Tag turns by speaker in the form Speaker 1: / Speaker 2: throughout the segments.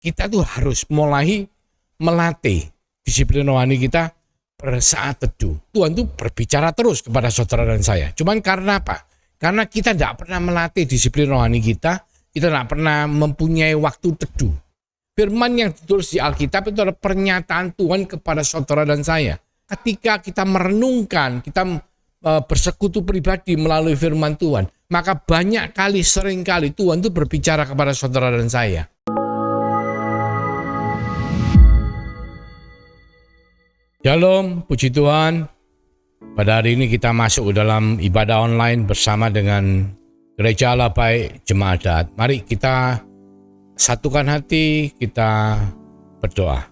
Speaker 1: kita tuh harus mulai melatih disiplin rohani kita bersaat teduh. Tuhan tuh berbicara terus kepada saudara dan saya. Cuman karena apa? Karena kita tidak pernah melatih disiplin rohani kita tidak pernah mempunyai waktu teduh. Firman yang ditulis di Alkitab itu adalah pernyataan Tuhan kepada saudara dan saya. Ketika kita merenungkan, kita bersekutu pribadi melalui firman Tuhan, maka banyak kali, sering kali Tuhan itu berbicara kepada saudara dan saya. Shalom, puji Tuhan. Pada hari ini kita masuk ke dalam ibadah online bersama dengan Gereja Allah Baik Jemaat Daat. Mari kita satukan hati, kita berdoa.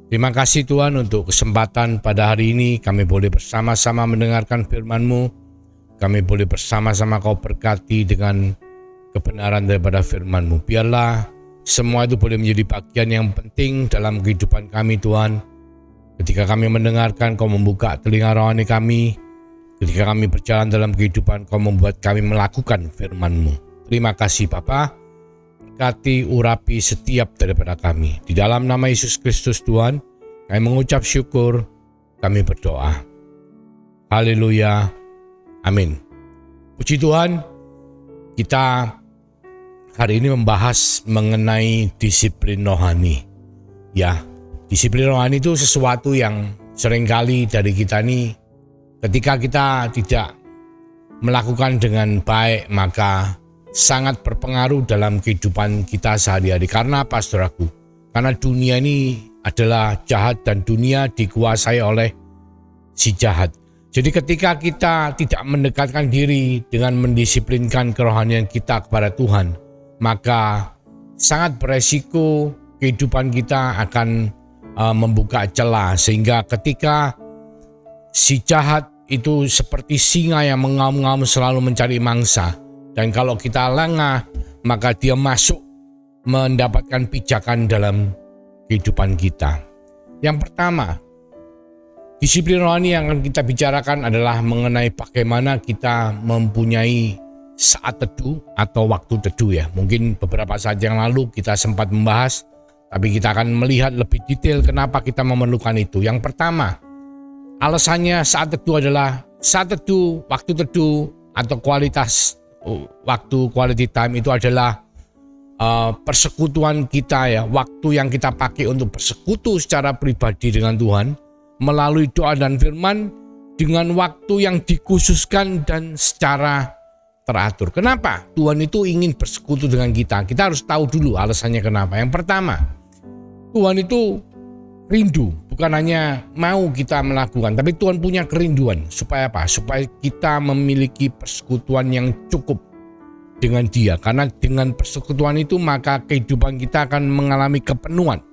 Speaker 1: Terima kasih Tuhan untuk kesempatan pada hari ini kami boleh bersama-sama mendengarkan firman-Mu. Kami boleh bersama-sama Kau berkati dengan kebenaran daripada firman-Mu. Biarlah semua itu boleh menjadi bagian yang penting dalam kehidupan kami Tuhan. Ketika kami mendengarkan, Kau membuka telinga rohani kami. Ketika kami berjalan dalam kehidupan, Kau membuat kami melakukan firman-Mu. Terima kasih Bapa. Berkati, urapi setiap daripada kami. Di dalam nama Yesus Kristus Tuhan, kami mengucap syukur, kami berdoa. Haleluya. Amin. Puji Tuhan, kita hari ini membahas mengenai disiplin rohani. Ya, disiplin rohani itu sesuatu yang seringkali dari kita ini ketika kita tidak melakukan dengan baik maka sangat berpengaruh dalam kehidupan kita sehari-hari. Karena apa saudaraku? Karena dunia ini adalah jahat dan dunia dikuasai oleh si jahat. Jadi ketika kita tidak mendekatkan diri dengan mendisiplinkan kerohanian kita kepada Tuhan, maka sangat beresiko kehidupan kita akan membuka celah, sehingga ketika si jahat itu seperti singa yang mengaum-ngaum selalu mencari mangsa, dan kalau kita lengah maka dia masuk mendapatkan pijakan dalam kehidupan kita. Yang pertama, disiplin rohani yang akan kita bicarakan adalah mengenai bagaimana kita mempunyai saat teduh atau waktu teduh ya. Mungkin beberapa saat yang lalu kita sempat membahas, tapi kita akan melihat lebih detail kenapa kita memerlukan itu. Yang pertama, alasannya saat teduh adalah saat teduh, waktu teduh atau kualitas waktu, quality time itu adalah persekutuan kita ya, waktu yang kita pakai untuk bersekutu secara pribadi dengan Tuhan melalui doa dan firman dengan waktu yang dikhususkan dan secara teratur. Kenapa Tuhan itu ingin bersekutu dengan kita? Kita harus tahu dulu alasannya kenapa. Yang pertama, Tuhan itu rindu, bukan hanya mau kita melakukan, tapi Tuhan punya kerinduan. Supaya apa? Supaya kita memiliki persekutuan yang cukup dengan Dia. Karena dengan persekutuan itu maka kehidupan kita akan mengalami kepenuhan.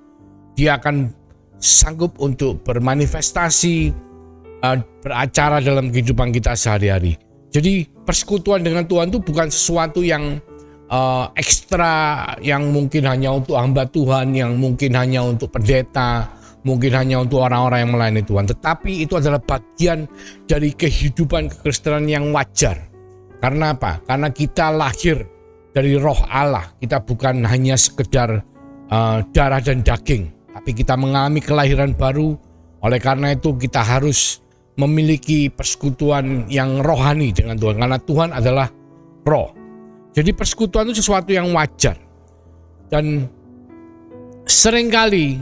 Speaker 1: Dia akan sanggup untuk bermanifestasi, beracara dalam kehidupan kita sehari-hari. Jadi persekutuan dengan Tuhan itu bukan sesuatu yang ekstra, yang mungkin hanya untuk hamba Tuhan, yang mungkin hanya untuk pendeta, mungkin hanya untuk orang-orang yang melayani Tuhan. Tetapi itu adalah bagian dari kehidupan kekristenan yang wajar. Karena apa? Karena kita lahir dari roh Allah. Kita bukan hanya sekedar darah dan daging, tapi kita mengalami kelahiran baru. Oleh karena itu kita harus memiliki persekutuan yang rohani dengan Tuhan. Karena Tuhan adalah roh. Jadi persekutuan itu sesuatu yang wajar. Dan seringkali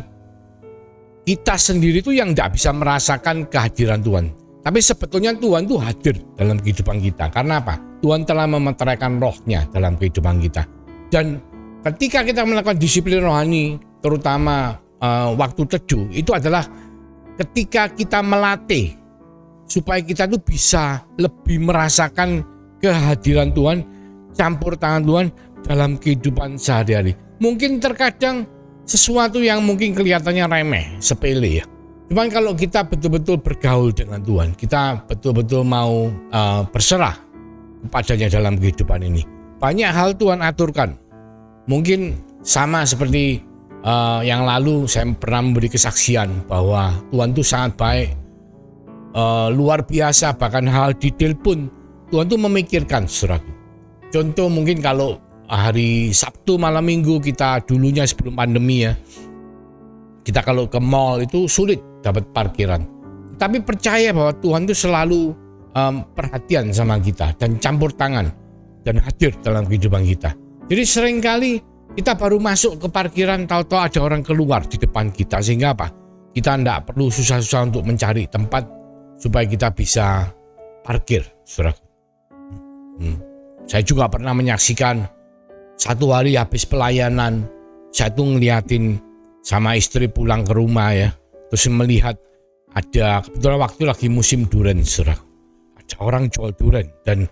Speaker 1: kita sendiri itu yang tidak bisa merasakan kehadiran Tuhan. Tapi sebetulnya Tuhan itu hadir dalam kehidupan kita. Karena apa? Tuhan telah memeteraikan rohnya dalam kehidupan kita. Dan ketika kita melakukan disiplin rohani, terutama waktu teduh, itu adalah ketika kita melatih supaya kita itu bisa lebih merasakan kehadiran Tuhan, campur tangan Tuhan dalam kehidupan sehari-hari. Mungkin terkadang sesuatu yang mungkin kelihatannya remeh, sepele ya. Cuman kalau kita betul-betul bergaul dengan Tuhan, kita betul-betul mau berserah kepadanya dalam kehidupan ini, banyak hal Tuhan aturkan. Mungkin sama seperti yang lalu saya pernah memberi kesaksian bahwa Tuhan itu sangat baik, luar biasa, bahkan hal detail pun Tuhan itu memikirkan saudaraku. Contoh mungkin kalau hari Sabtu malam minggu kita dulunya sebelum pandemi ya, kita kalau ke mall itu sulit dapat parkiran. Tapi percaya bahwa Tuhan itu selalu perhatian sama kita dan campur tangan dan hadir dalam kehidupan kita. Jadi seringkali kita baru masuk ke parkiran, tahu-tahu ada orang keluar di depan kita, sehingga apa? Kita tidak perlu susah-susah untuk mencari tempat supaya kita bisa parkir, saudara. Saya juga pernah menyaksikan satu hari habis pelayanan, saya tuh ngeliatin sama istri pulang ke rumah ya, terus melihat ada, kebetulan waktu lagi musim durian, saudara. Ada orang jual durian dan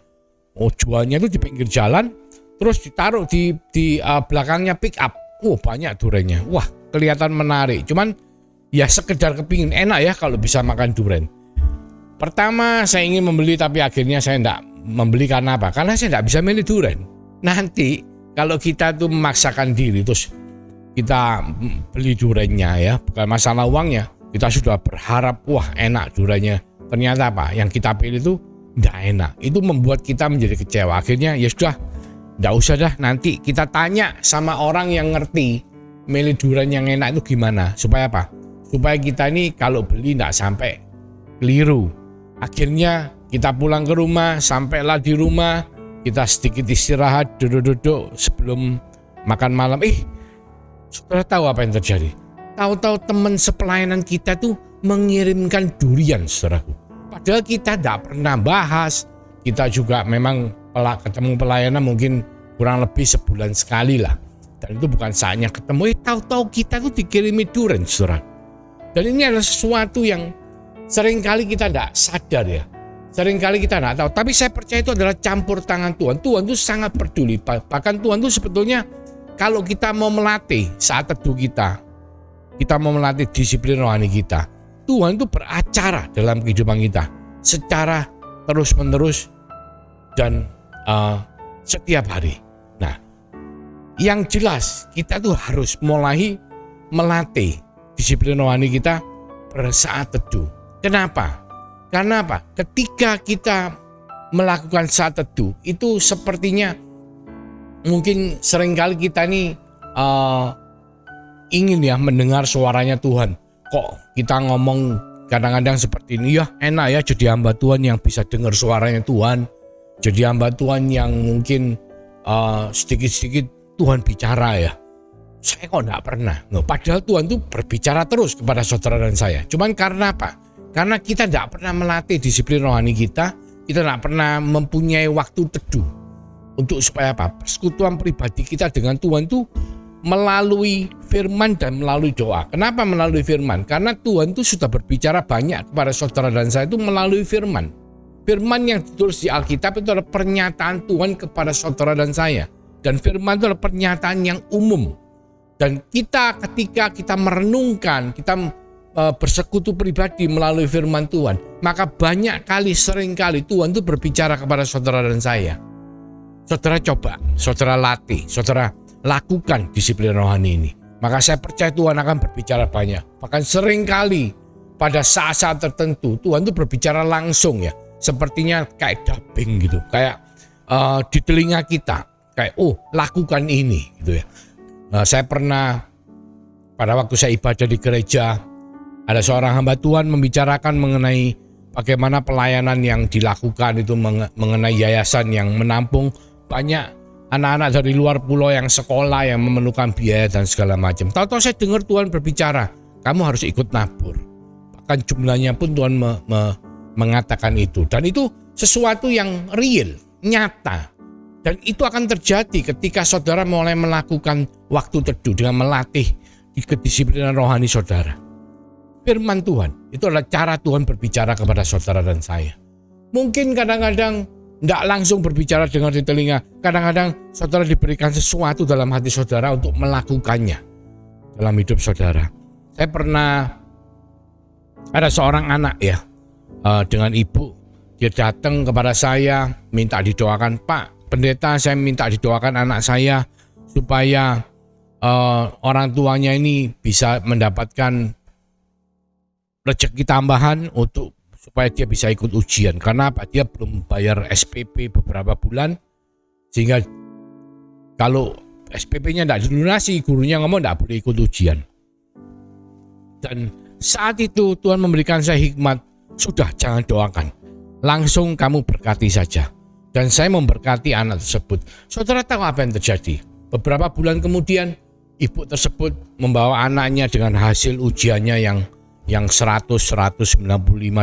Speaker 1: jualnya itu di pinggir jalan, terus ditaruh di belakangnya pick up. Banyak duriannya. Wah, kelihatan menarik. Cuman ya sekedar kepingin, enak ya kalau bisa makan durian. Pertama saya ingin membeli, tapi akhirnya saya tidak membeli. Karena apa? Karena saya tidak bisa milih durian. Nanti kalau kita tuh memaksakan diri terus kita beli duriannya ya, bukan masalah uangnya, kita sudah berharap wah enak duriannya, ternyata apa? Yang kita pilih itu tidak enak. Itu membuat kita menjadi kecewa. Akhirnya ya sudah, tidak usah dah, nanti kita tanya sama orang yang ngerti milih durian yang enak itu gimana, supaya apa? Supaya kita ini kalau beli tidak sampai keliru. Akhirnya kita pulang ke rumah, sampailah di rumah, kita sedikit istirahat, duduk-duduk sebelum makan malam. Saudara tahu apa yang terjadi? Tahu-tahu teman sepelayanan kita tuh mengirimkan durian, saudaraku. Padahal kita tidak pernah bahas. Kita juga memang ketemu pelayanan mungkin kurang lebih sebulan sekali lah. Dan itu bukan saatnya ketemu. Tahu-tahu kita tuh dikirimi durian, saudara. Dan ini adalah sesuatu yang seringkali kita tidak sadar ya. Seringkali kita tidak tahu. Tapi saya percaya itu adalah campur tangan Tuhan. Tuhan itu sangat peduli. Bahkan Tuhan itu sebetulnya kalau kita mau melatih saat teduh kita mau melatih disiplin rohani kita, Tuhan itu beracara dalam kehidupan kita secara terus-menerus dan setiap hari. Nah, yang jelas kita tuh harus mulai melatih disiplin rohani kita saat teduh. Kenapa? Karena apa? Ketika kita melakukan saat teduh, itu sepertinya mungkin seringkali kita nih ingin ya mendengar suaranya Tuhan. Kok kita ngomong kadang-kadang seperti ini, ya enak ya jadi hamba Tuhan yang bisa dengar suaranya Tuhan. Jadi hamba Tuhan yang mungkin sedikit-sedikit Tuhan bicara ya. Saya kok enggak pernah. Padahal Tuhan tuh berbicara terus kepada saudara dan saya. Cuman karena apa? Karena kita tidak pernah melatih disiplin rohani kita tidak pernah mempunyai waktu teduh. Untuk supaya apa? Persekutuan pribadi kita dengan Tuhan tuh melalui firman dan melalui doa. Kenapa melalui firman? Karena Tuhan itu sudah berbicara banyak kepada saudara dan saya itu melalui firman. Firman yang ditulis di Alkitab itu adalah pernyataan Tuhan kepada saudara dan saya. Dan firman itu adalah pernyataan yang umum. Dan kita ketika kita merenungkan, kita bersekutu pribadi melalui firman Tuhan, maka banyak kali, sering kali Tuhan itu berbicara kepada saudara dan saya. Saudara coba, saudara latih, saudara lakukan disiplin rohani ini. Maka saya percaya Tuhan akan berbicara banyak. Bahkan sering kali pada saat-saat tertentu Tuhan itu berbicara langsung ya. Sepertinya kayak dubbing gitu. Kayak di telinga kita. Kayak lakukan ini gitu ya. Saya pernah pada waktu saya ibadah di gereja, ada seorang hamba Tuhan membicarakan mengenai bagaimana pelayanan yang dilakukan itu mengenai yayasan yang menampung banyak anak-anak dari luar pulau yang sekolah yang memerlukan biaya dan segala macam. Tahu-tahu saya dengar Tuhan berbicara, kamu harus ikut nabur. Bahkan jumlahnya pun Tuhan mengatakan itu. Dan itu sesuatu yang real, nyata. Dan itu akan terjadi ketika saudara mulai melakukan waktu teduh dengan melatih kedisiplinan rohani saudara. Firman Tuhan, itu adalah cara Tuhan berbicara kepada saudara dan saya. Mungkin kadang-kadang tidak langsung berbicara dengan di telinga. Kadang-kadang saudara diberikan sesuatu dalam hati saudara untuk melakukannya dalam hidup saudara. Saya pernah ada seorang anak ya, dengan ibu. Dia datang kepada saya, minta didoakan, Pak Pendeta, saya minta didoakan anak saya supaya orang tuanya ini bisa mendapatkan rezeki tambahan untuk supaya dia bisa ikut ujian. Karena apa? Dia belum bayar SPP beberapa bulan, sehingga Kalau SPP-nya tidak dilunasi, gurunya ngomong tidak boleh ikut ujian. Dan saat itu Tuhan memberikan saya hikmat, sudah jangan doakan, langsung kamu berkati saja. Dan saya memberkati anak tersebut. Saudara tahu apa yang terjadi? Beberapa bulan kemudian ibu tersebut membawa anaknya dengan hasil ujiannya yang 100, 195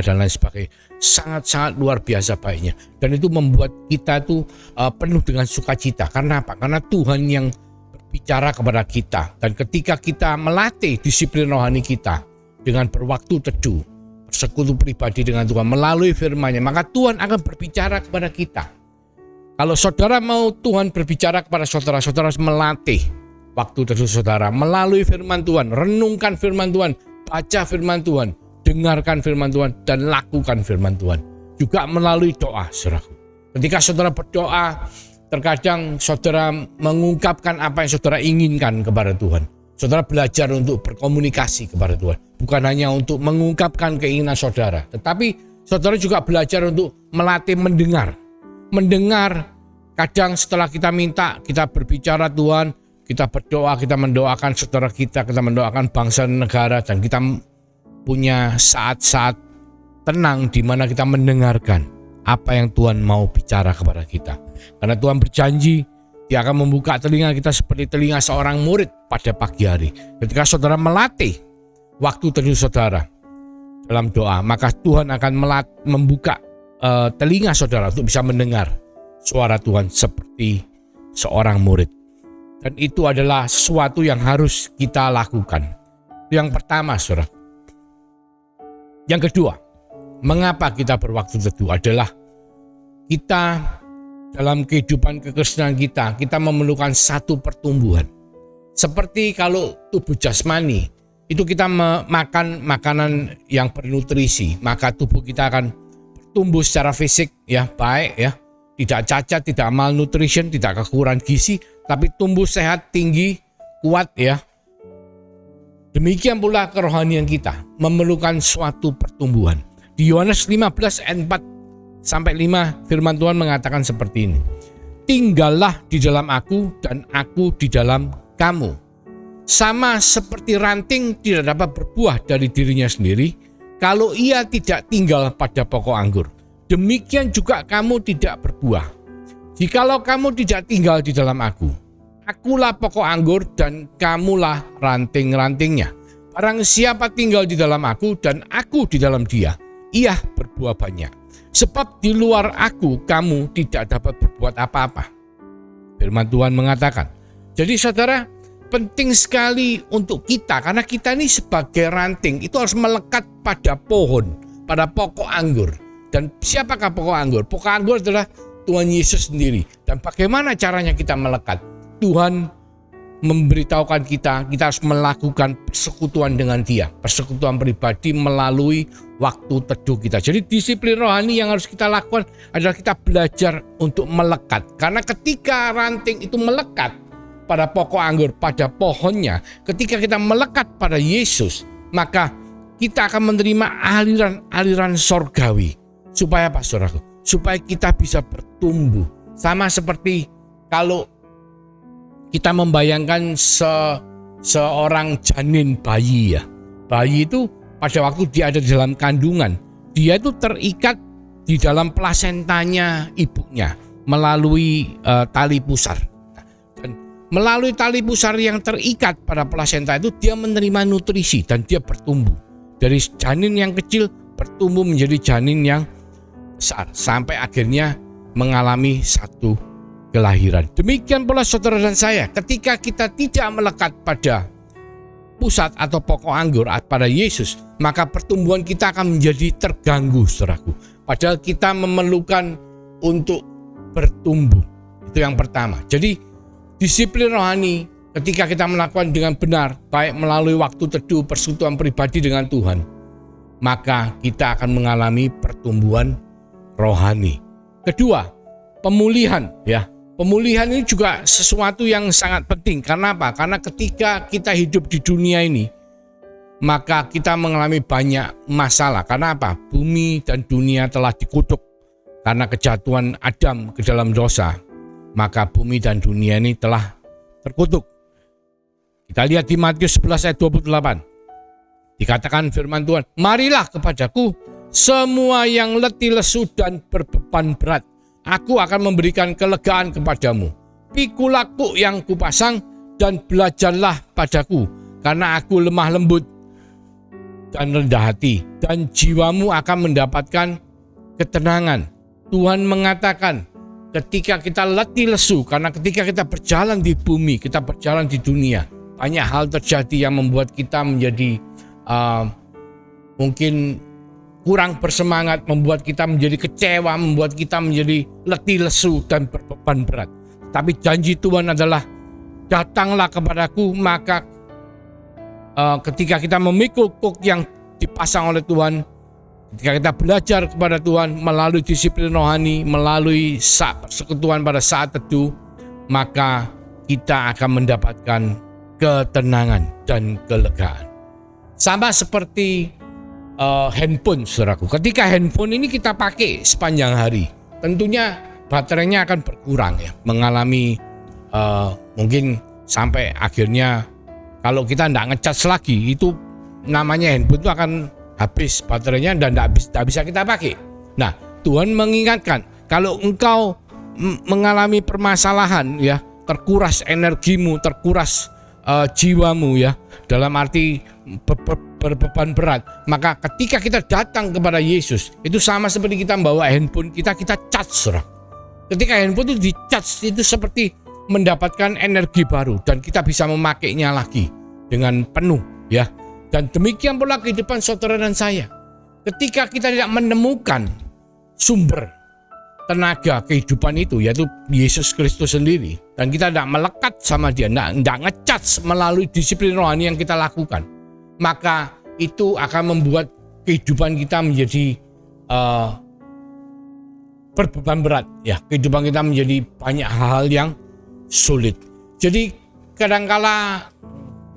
Speaker 1: dan lain sebagainya. Sangat-sangat luar biasa baiknya. Dan itu membuat kita tuh penuh dengan sukacita. Karena apa? Karena Tuhan yang berbicara kepada kita. Dan ketika kita melatih disiplin rohani kita dengan berwaktu teduh, bersekutu pribadi dengan Tuhan melalui firman-Nya, maka Tuhan akan berbicara kepada kita. Kalau saudara mau Tuhan berbicara kepada saudara, saudara harus melatih waktu teduh saudara melalui firman Tuhan. Renungkan firman Tuhan, baca firman Tuhan, dengarkan firman Tuhan, dan lakukan firman Tuhan. Juga melalui doa, saudaraku. Ketika saudara berdoa, terkadang saudara mengungkapkan apa yang saudara inginkan kepada Tuhan. Saudara belajar untuk berkomunikasi kepada Tuhan. Bukan hanya untuk mengungkapkan keinginan saudara, tetapi saudara juga belajar untuk melatih mendengar. Mendengar, kadang setelah kita minta, kita berbicara Tuhan, kita berdoa, kita mendoakan saudara kita mendoakan bangsa dan negara, dan kita punya saat-saat tenang di mana kita mendengarkan apa yang Tuhan mau bicara kepada kita. Karena Tuhan berjanji, Dia akan membuka telinga kita seperti telinga seorang murid pada pagi hari. Ketika saudara melatih waktu teduh saudara dalam doa, maka Tuhan akan membuka telinga saudara untuk bisa mendengar suara Tuhan seperti seorang murid. Dan itu adalah sesuatu yang harus kita lakukan. Yang pertama, saudara. Yang kedua, mengapa kita berwaktu teduh adalah kita dalam kehidupan kekristenan kita memerlukan satu pertumbuhan. Seperti kalau tubuh jasmani, itu kita makan makanan yang bernutrisi, maka tubuh kita akan tumbuh secara fisik ya baik ya, tidak cacat, tidak malnutrition, tidak kekurangan gizi, tapi tumbuh sehat, tinggi, kuat ya. Demikian pula kerohanian kita memerlukan suatu pertumbuhan. Di Yohanes 15 ayat 4 sampai 5 firman Tuhan mengatakan seperti ini. Tinggallah di dalam aku dan aku di dalam kamu. Sama seperti ranting tidak dapat berbuah dari dirinya sendiri kalau ia tidak tinggal pada pokok anggur. Demikian juga kamu tidak berbuah jikalau kamu tidak tinggal di dalam aku. Akulah pokok anggur dan kamulah ranting-rantingnya. Barang siapa tinggal di dalam aku dan aku di dalam dia, ia berbuah banyak. Sebab di luar aku kamu tidak dapat berbuat apa-apa. Firman Tuhan mengatakan. Jadi saudara, penting sekali untuk kita, karena kita ini sebagai ranting itu harus melekat pada pohon, pada pokok anggur. Dan siapakah pokok anggur? Pokok anggur adalah Tuhan Yesus sendiri. Dan bagaimana caranya kita melekat? Tuhan memberitahukan kita harus melakukan persekutuan dengan Dia, persekutuan pribadi melalui waktu teduh kita. Jadi disiplin rohani yang harus kita lakukan adalah kita belajar untuk melekat. Karena ketika ranting itu melekat pada pokok anggur, pada pohonnya, ketika kita melekat pada Yesus, maka kita akan menerima aliran-aliran sorgawi. Supaya apa, saudaraku? Supaya kita bisa bertumbuh. Sama seperti kalau kita membayangkan seorang janin bayi ya. Bayi itu pada waktu dia ada di dalam kandungan, dia itu terikat di dalam plasentanya ibunya melalui tali pusar. Dan melalui tali pusar yang terikat pada plasenta itu dia menerima nutrisi dan dia bertumbuh. Dari janin yang kecil bertumbuh menjadi janin yang besar sampai akhirnya mengalami satu kelahiran. Demikian pula saudara dan saya, ketika kita tidak melekat pada pusat atau pokok anggur pada Yesus, maka pertumbuhan kita akan menjadi terganggu, saudaraku. Padahal kita memerlukan untuk bertumbuh. Itu yang pertama. Jadi disiplin rohani ketika kita melakukan dengan benar, baik melalui waktu teduh, persekutuan pribadi dengan Tuhan, maka kita akan mengalami pertumbuhan rohani. Kedua, pemulihan ya. Pemulihan ini juga sesuatu yang sangat penting. Karena apa? Karena ketika kita hidup di dunia ini, maka kita mengalami banyak masalah. Karena apa? Bumi dan dunia telah dikutuk karena kejatuhan Adam ke dalam dosa. maka bumi dan dunia ini telah terkutuk. Kita lihat di Matius 11 ayat 28. Dikatakan firman Tuhan, marilah kepadaku semua yang letih lesu dan berbeban berat. Aku akan memberikan kelegaan kepadamu. Pikulah yang kupasang dan belajarlah padaku, karena aku lemah lembut dan rendah hati, dan jiwamu akan mendapatkan ketenangan. Tuhan mengatakan ketika kita letih lesu, karena ketika kita berjalan di bumi, kita berjalan di dunia, banyak hal terjadi yang membuat kita menjadi mungkin kurang bersemangat, membuat kita menjadi kecewa, membuat kita menjadi letih lesu dan berbeban berat. Tapi janji Tuhan adalah, datanglah kepadaku, maka ketika kita memikul kuk yang dipasang oleh Tuhan, ketika kita belajar kepada Tuhan melalui disiplin rohani, melalui persekutuan pada saat teduh, maka kita akan mendapatkan ketenangan dan kelegaan. Sama seperti handphone, saudaraku. Ketika handphone ini kita pakai sepanjang hari, tentunya baterainya akan berkurang ya, mengalami mungkin sampai akhirnya kalau kita tidak ngecas lagi, itu namanya handphone itu akan habis baterainya dan tidak bisa kita pakai. Nah, Tuhan mengingatkan, kalau engkau mengalami permasalahan ya, terkuras energimu, terkuras jiwamu ya, dalam arti berbeban berat, maka ketika kita datang kepada Yesus, itu sama seperti kita membawa handphone kita charge, saudara. Ketika handphone itu di-charge, itu seperti mendapatkan energi baru dan kita bisa memakainya lagi dengan penuh ya. Dan demikian pula kehidupan saudara dan saya. Ketika kita tidak menemukan sumber tenaga kehidupan itu, yaitu Yesus Kristus sendiri, dan kita tidak melekat sama Dia, tidak ngecas melalui disiplin rohani yang kita lakukan, maka itu akan membuat kehidupan kita menjadi berbeban berat ya. Kehidupan kita menjadi banyak hal yang sulit. Jadi kadangkala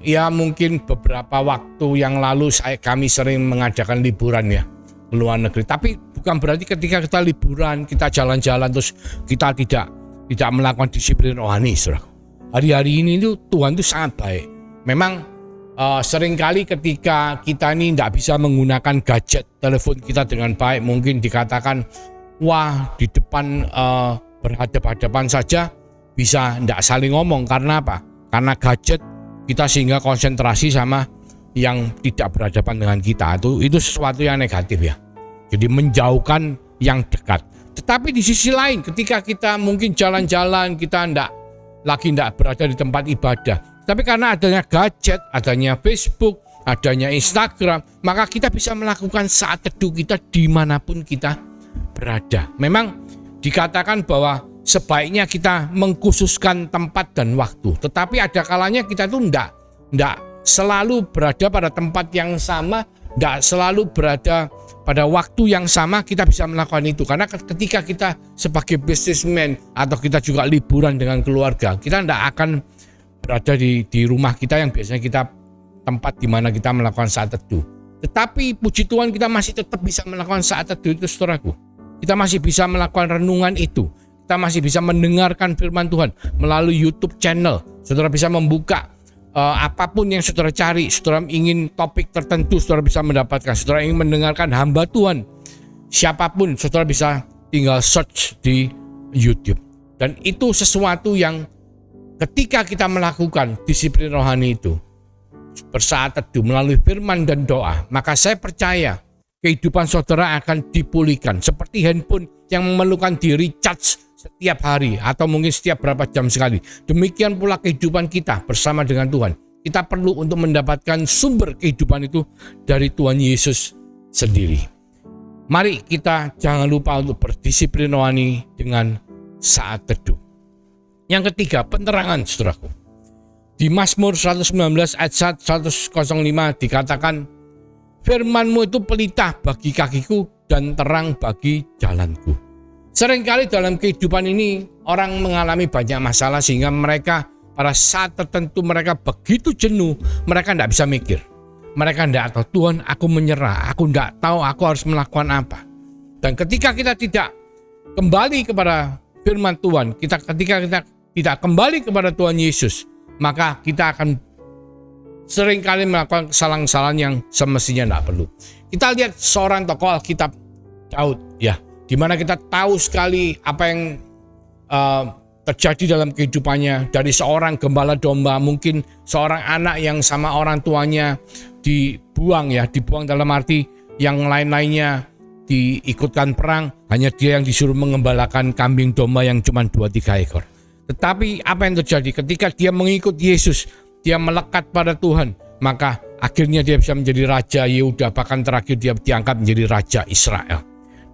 Speaker 1: ya, mungkin beberapa waktu yang lalu kami sering mengadakan liburan ya ke luar negeri. Tapi bukan berarti ketika kita liburan, kita jalan-jalan terus kita tidak melakukan disiplin rohani, saudara. Hari-hari ini itu Tuhan itu sangat baik. Memang seringkali ketika kita ini tidak bisa menggunakan gadget telepon kita dengan baik, mungkin dikatakan wah, di depan berhadapan-hadapan saja bisa tidak saling ngomong. Karena apa? Karena gadget kita sehingga konsentrasi sama yang tidak berhadapan dengan kita. Itu sesuatu yang negatif ya. Jadi menjauhkan yang dekat. Tetapi di sisi lain, ketika kita mungkin jalan-jalan, kita tidak berada di tempat ibadah, tapi karena adanya gadget, adanya Facebook, adanya Instagram, maka kita bisa melakukan saat teduh kita dimanapun kita berada. Memang dikatakan bahwa sebaiknya kita mengkhususkan tempat dan waktu, tetapi ada kalanya kita tuh tidak selalu berada pada tempat yang sama, tidak selalu berada pada waktu yang sama. Kita bisa melakukan itu karena ketika kita sebagai businessman atau kita juga liburan dengan keluarga, kita tidak akan berada di rumah kita yang biasanya kita tempat di mana kita melakukan saat teduh. Tetapi puji Tuhan, kita masih tetap bisa melakukan saat teduh itu, saudaraku. Kita masih bisa melakukan renungan itu. Kita masih bisa mendengarkan firman Tuhan melalui YouTube channel. Saudara bisa membuka apapun yang saudara cari. Saudara ingin topik tertentu, saudara bisa mendapatkan. Saudara ingin mendengarkan hamba Tuhan, siapapun, saudara bisa tinggal search di YouTube. Dan itu sesuatu yang ketika kita melakukan disiplin rohani itu, bersaat teduh melalui firman dan doa, maka saya percaya kehidupan saudara akan dipulihkan. Seperti handphone yang memerlukan di recharge setiap hari atau mungkin setiap berapa jam sekali. Demikian pula kehidupan kita bersama dengan Tuhan. Kita perlu untuk mendapatkan sumber kehidupan itu dari Tuhan Yesus sendiri. Mari kita jangan lupa untuk berdisiplin rohani dengan saat teduh. Yang ketiga, penerangan, saudaraku. Di Mazmur 119 ayat 105 dikatakan, firman-Mu itu pelita bagi kakiku dan terang bagi jalanku. Seringkali dalam kehidupan ini orang mengalami banyak masalah sehingga mereka pada saat tertentu mereka begitu jenuh, mereka tidak bisa mikir. Mereka tidak tahu, Tuhan, aku menyerah, aku tidak tahu aku harus melakukan apa. Dan ketika kita tidak kembali kepada firman Tuhan, ketika kita tidak kembali kepada Tuhan Yesus, maka kita akan seringkali melakukan kesalahan-kesalahan yang semestinya tidak perlu. Kita lihat seorang tokoh Alkitab, Daud, ya, di mana kita tahu sekali apa yang terjadi dalam kehidupannya, dari seorang gembala domba, mungkin seorang anak yang sama orang tuanya dibuang dalam arti yang lain-lainnya diikutkan perang, hanya dia yang disuruh mengembalakan kambing domba yang cuma 2-3 ekor. Tetapi apa yang terjadi ketika dia mengikut Yesus, dia melekat pada Tuhan, maka akhirnya dia bisa menjadi Raja Yehuda, bahkan terakhir dia diangkat menjadi Raja Israel.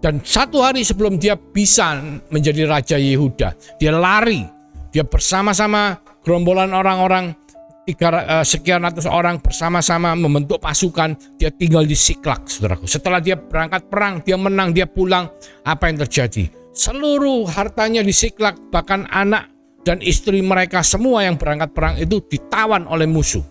Speaker 1: Dan satu hari sebelum dia bisa menjadi Raja Yehuda, dia lari, dia bersama-sama gerombolan orang-orang, sekian ratus orang bersama-sama membentuk pasukan, dia tinggal di Siklag, saudaraku. Setelah dia berangkat perang, dia menang, dia pulang, apa yang terjadi? Seluruh hartanya di Siklag, bahkan anak dan istri mereka semua yang berangkat perang itu ditawan oleh musuh.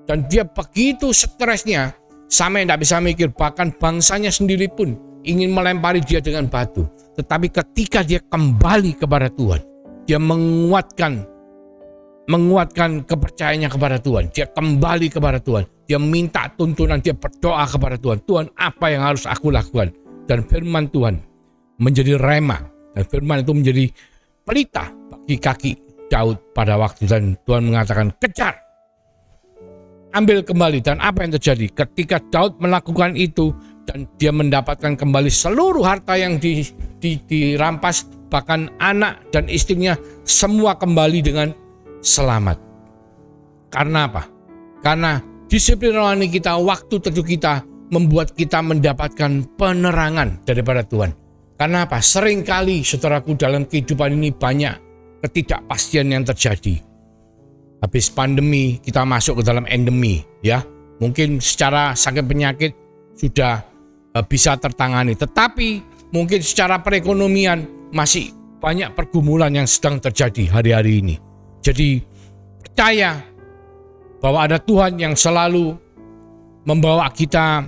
Speaker 1: Dan dia begitu stresnya, sampai tidak bisa mikir, bahkan bangsanya sendiri pun ingin melempari dia dengan batu. Tetapi ketika dia kembali kepada Tuhan, dia menguatkan kepercayaannya kepada Tuhan. Dia kembali kepada Tuhan. Dia minta tuntunan, dia berdoa kepada Tuhan. Tuhan, apa yang harus aku lakukan? Dan firman Tuhan menjadi rema. Dan firman itu menjadi pelita bagi kaki Daud pada waktu. Dan Tuhan mengatakan, kejar, ambil kembali. Dan apa yang terjadi? Ketika Daud melakukan itu, dan dia mendapatkan kembali seluruh harta yang dirampas, bahkan anak dan istrinya semua kembali dengan selamat. Karena apa? Karena disiplin rohani kita, waktu teduh kita membuat kita mendapatkan penerangan daripada Tuhan. Karena apa? Seringkali saudaraku dalam kehidupan ini banyak ketidakpastian yang terjadi. Habis pandemi kita masuk ke dalam endemi, ya. Mungkin secara sakit penyakit sudah bisa tertangani, tetapi mungkin secara perekonomian masih banyak pergumulan yang sedang terjadi hari-hari ini. Jadi percaya bahwa ada Tuhan yang selalu membawa kita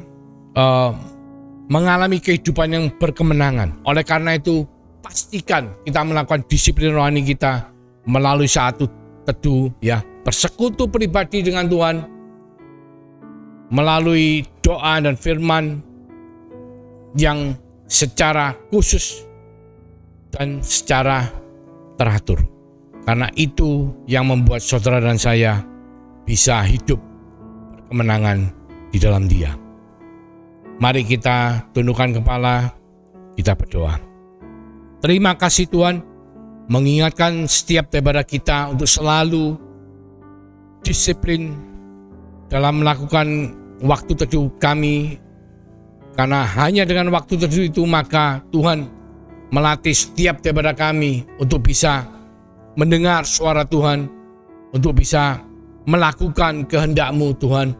Speaker 1: mengalami kehidupan yang berkemenangan. Oleh karena itu pastikan kita melakukan disiplin rohani kita melalui saat teduh, ya, bersekutu pribadi dengan Tuhan melalui doa dan firman yang secara khusus dan secara teratur. Karena itu yang membuat saudara dan saya bisa hidup berkemenangan di dalam Dia. Mari kita tundukkan kepala, kita berdoa. Terima kasih Tuhan, mengingatkan setiap daripada kita untuk selalu disiplin dalam melakukan waktu teduh kami. Karena hanya dengan waktu teduh itu maka Tuhan melatih setiap daripada kami untuk bisa mendengar suara Tuhan, untuk bisa melakukan kehendak-Mu Tuhan.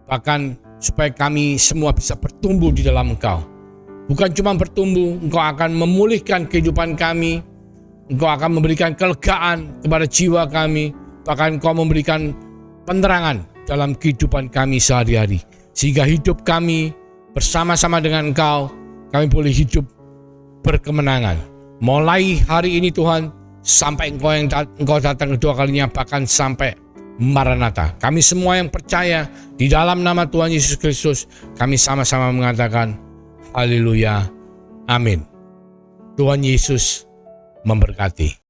Speaker 1: Bahkan supaya kami semua bisa bertumbuh di dalam Engkau. Bukan cuma bertumbuh, Engkau akan memulihkan kehidupan kami, Engkau akan memberikan kelegaan kepada jiwa kami, bahkan Engkau memberikan penerangan dalam kehidupan kami sehari-hari. Sehingga hidup kami bersama-sama dengan Engkau, kami boleh hidup berkemenangan. Mulai hari ini Tuhan, sampai Engkau datang kedua kalinya, bahkan sampai Maranatha. Kami semua yang percaya di dalam nama Tuhan Yesus Kristus, kami sama-sama mengatakan haleluya, amin. Tuhan Yesus memberkati.